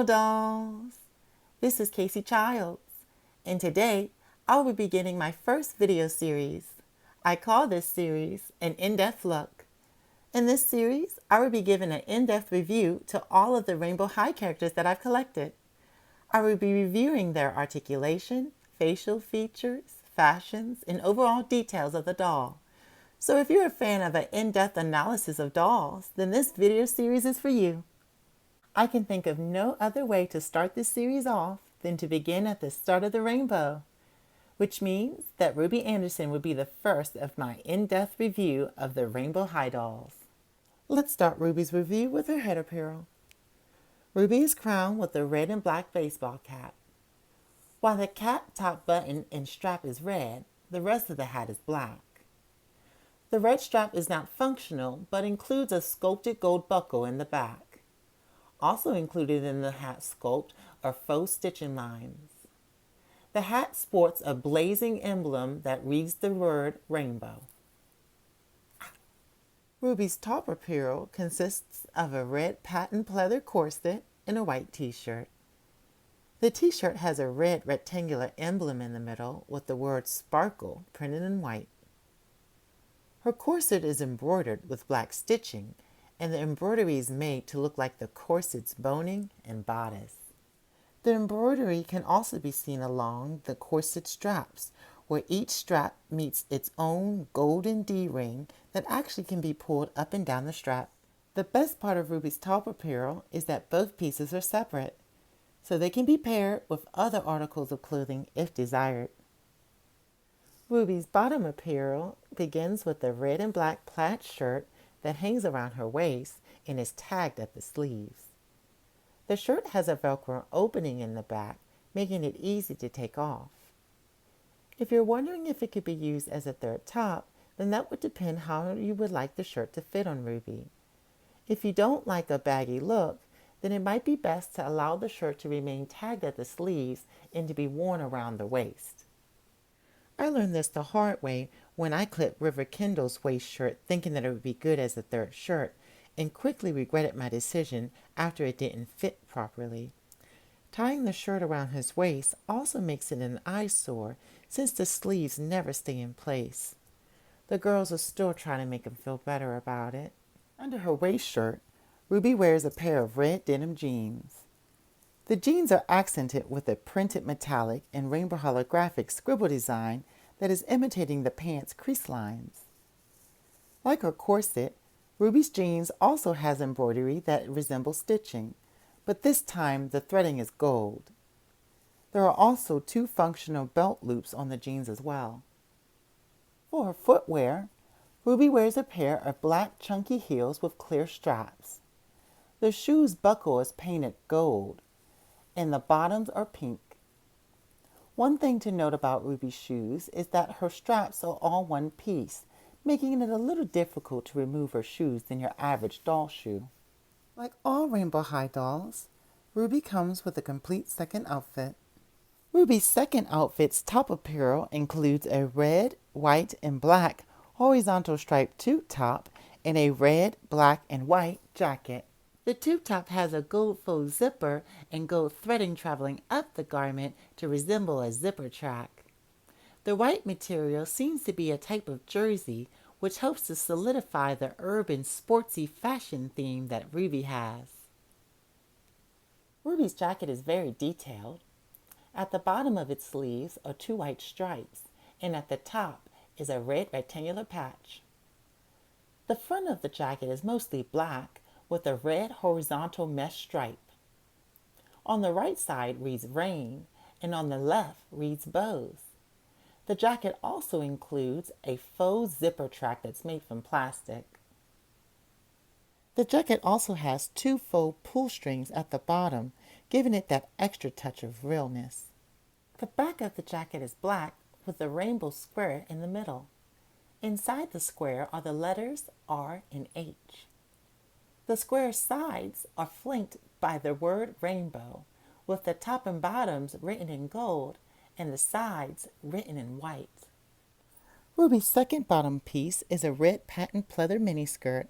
Hello dolls! This is Casey Childs, and today I will be beginning my first video series. I call this series an in-depth look. In this series, I will be giving an in-depth review to all of the Rainbow High characters that I've collected. I will be reviewing their articulation, facial features, fashions, and overall details of the doll. So if you're a fan of an in-depth analysis of dolls, then this video series is for you. I can think of no other way to start this series off than to begin at the start of the rainbow, which means that Ruby Anderson would be the first of my in-depth review of the Rainbow High dolls. Let's start Ruby's review with her head apparel. Ruby is crowned with a red and black baseball cap. While the cap top button and strap is red, the rest of the hat is black. The red strap is not functional, but includes a sculpted gold buckle in the back. Also included in the hat sculpt are faux stitching lines. The hat sports a blazing emblem that reads the word rainbow. Ruby's top apparel consists of a red patent pleather corset and a white t-shirt. The t-shirt has a red rectangular emblem in the middle with the word sparkle printed in white. Her corset is embroidered with black stitching, and the embroidery is made to look like the corset's boning and bodice. The embroidery can also be seen along the corset straps, where each strap meets its own golden D-ring that actually can be pulled up and down the strap. The best part of Ruby's top apparel is that both pieces are separate, so they can be paired with other articles of clothing if desired. Ruby's bottom apparel begins with a red and black plaid shirt that hangs around her waist and is tagged at the sleeves. The shirt has a Velcro opening in the back, making it easy to take off. If you're wondering if it could be used as a third top, then that would depend how you would like the shirt to fit on Ruby. If you don't like a baggy look, then it might be best to allow the shirt to remain tagged at the sleeves and to be worn around the waist. I learned this the hard way when I clipped River Kendall's waist shirt thinking that it would be good as a third shirt, and quickly regretted my decision after it didn't fit properly. Tying the shirt around his waist also makes it an eyesore since the sleeves never stay in place. The girls are still trying to make him feel better about it. Under her waist shirt, Ruby wears a pair of red denim jeans. The jeans are accented with a printed metallic and rainbow holographic scribble design that is imitating the pants' crease lines. Like her corset, Ruby's jeans also has embroidery that resembles stitching, but this time the threading is gold. There are also 2 functional belt loops on the jeans as well. For her footwear, Ruby wears a pair of black chunky heels with clear straps. The shoe's buckle is painted gold, and the bottoms are pink. One thing to note about Ruby's shoes is that her straps are all one piece, making it a little difficult to remove her shoes than your average doll shoe. Like all Rainbow High dolls, Ruby comes with a complete second outfit. Ruby's second outfit's top apparel includes a red, white, and black horizontal striped tube top and a red, black, and white jacket. The tube top has a gold faux zipper and gold threading traveling up the garment to resemble a zipper track. The white material seems to be a type of jersey, which helps to solidify the urban, sportsy fashion theme that Ruby has. Ruby's jacket is very detailed. At the bottom of its sleeves are 2 white stripes, and at the top is a red rectangular patch. The front of the jacket is mostly black, with a red horizontal mesh stripe. On the right side reads rain, and on the left reads bows. The jacket also includes a faux zipper track that's made from plastic. The jacket also has 2 faux pull strings at the bottom, giving it that extra touch of realness. The back of the jacket is black with a rainbow square in the middle. Inside the square are the letters R and H. The square sides are flanked by the word rainbow, with the top and bottoms written in gold and the sides written in white. Ruby's second bottom piece is a red patent pleather miniskirt.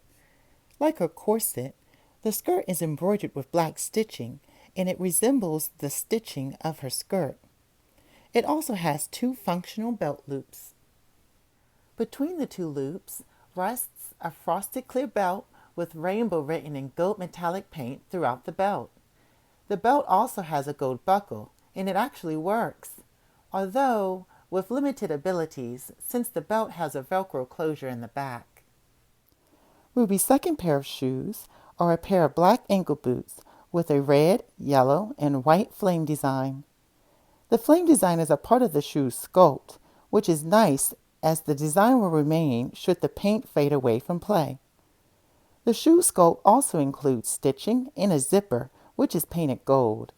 Like her corset, the skirt is embroidered with black stitching and it resembles the stitching of her skirt. It also has 2 functional belt loops. Between the 2 loops rests a frosted clear belt with rainbow written in gold metallic paint throughout the belt. The belt also has a gold buckle, and it actually works, although with limited abilities since the belt has a Velcro closure in the back. Ruby's second pair of shoes are a pair of black ankle boots with a red, yellow, and white flame design. The flame design is a part of the shoe's sculpt, which is nice as the design will remain should the paint fade away from play. The shoe sculpt also includes stitching and a zipper, which is painted gold.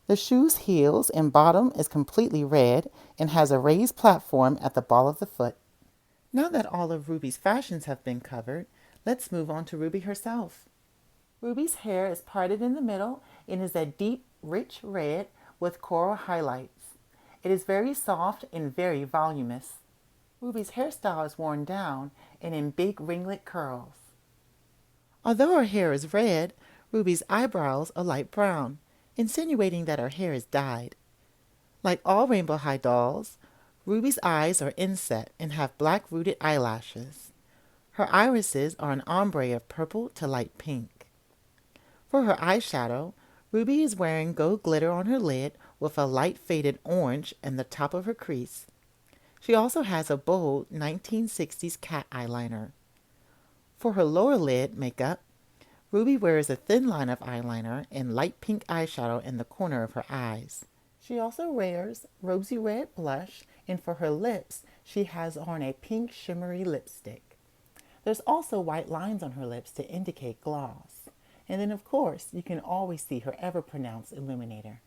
The shoe's heels and bottom is completely red and has a raised platform at the ball of the foot. Now that all of Ruby's fashions have been covered, let's move on to Ruby herself. Ruby's hair is parted in the middle and is a deep, rich red with coral highlights. It is very soft and very voluminous. Ruby's hairstyle is worn down and in big ringlet curls. Although her hair is red, Ruby's eyebrows are light brown, insinuating that her hair is dyed. Like all Rainbow High dolls, Ruby's eyes are inset and have black rooted eyelashes. Her irises are an ombre of purple to light pink. For her eyeshadow, Ruby is wearing gold glitter on her lid with a light faded orange in the top of her crease. She also has a bold 1960s cat eyeliner. For her lower lid makeup, Ruby wears a thin line of eyeliner and light pink eyeshadow in the corner of her eyes. She also wears rosy red blush, and for her lips, she has on a pink shimmery lipstick. There's also white lines on her lips to indicate gloss. And then, of course, you can always see her ever-pronounced illuminator.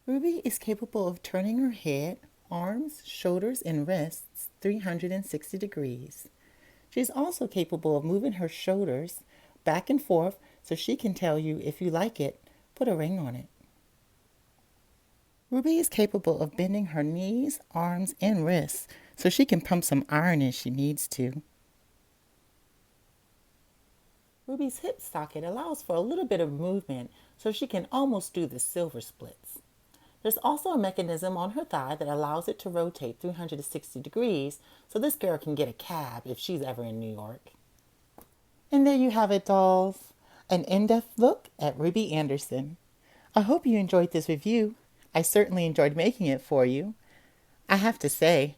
Ruby is capable of turning her head, arms, shoulders, and wrists 360 degrees. She's also capable of moving her shoulders back and forth so she can tell you if you like it, put a ring on it. Ruby is capable of bending her knees, arms, and wrists so she can pump some iron if she needs to. Ruby's hip socket allows for a little bit of movement so she can almost do the silver splits. There's also a mechanism on her thigh that allows it to rotate 360 degrees so this girl can get a cab if she's ever in New York. And there you have it, dolls. An in-depth look at Ruby Anderson. I hope you enjoyed this review. I certainly enjoyed making it for you. I have to say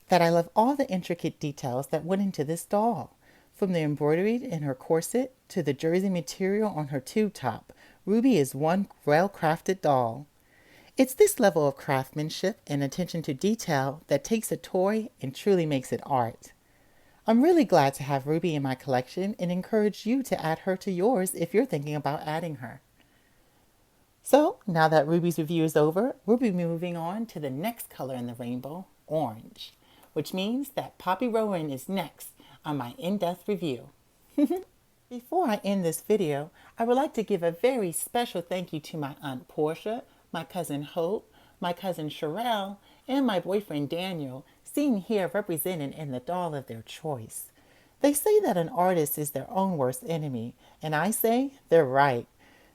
that I love all the intricate details that went into this doll. From the embroidery in her corset to the jersey material on her tube top, Ruby is one well-crafted doll. It's this level of craftsmanship and attention to detail that takes a toy and truly makes it art. I'm really glad to have Ruby in my collection and encourage you to add her to yours if you're thinking about adding her. So, now that Ruby's review is over, we'll be moving on to the next color in the rainbow, orange, which means that Poppy Rowan is next on my in-depth review. Before I end this video, I would like to give a very special thank you to my Aunt Portia, my cousin Hope, my cousin Sherelle, and my boyfriend Daniel, seen here represented in the doll of their choice. They say that an artist is their own worst enemy, and I say they're right.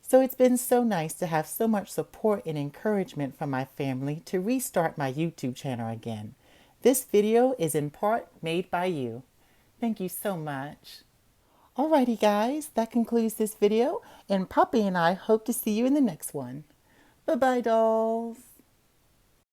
So it's been so nice to have so much support and encouragement from my family to restart my YouTube channel again. This video is in part made by you. Thank you so much. Alrighty guys, that concludes this video, and Poppy and I hope to see you in the next one. Bye-bye, dolls.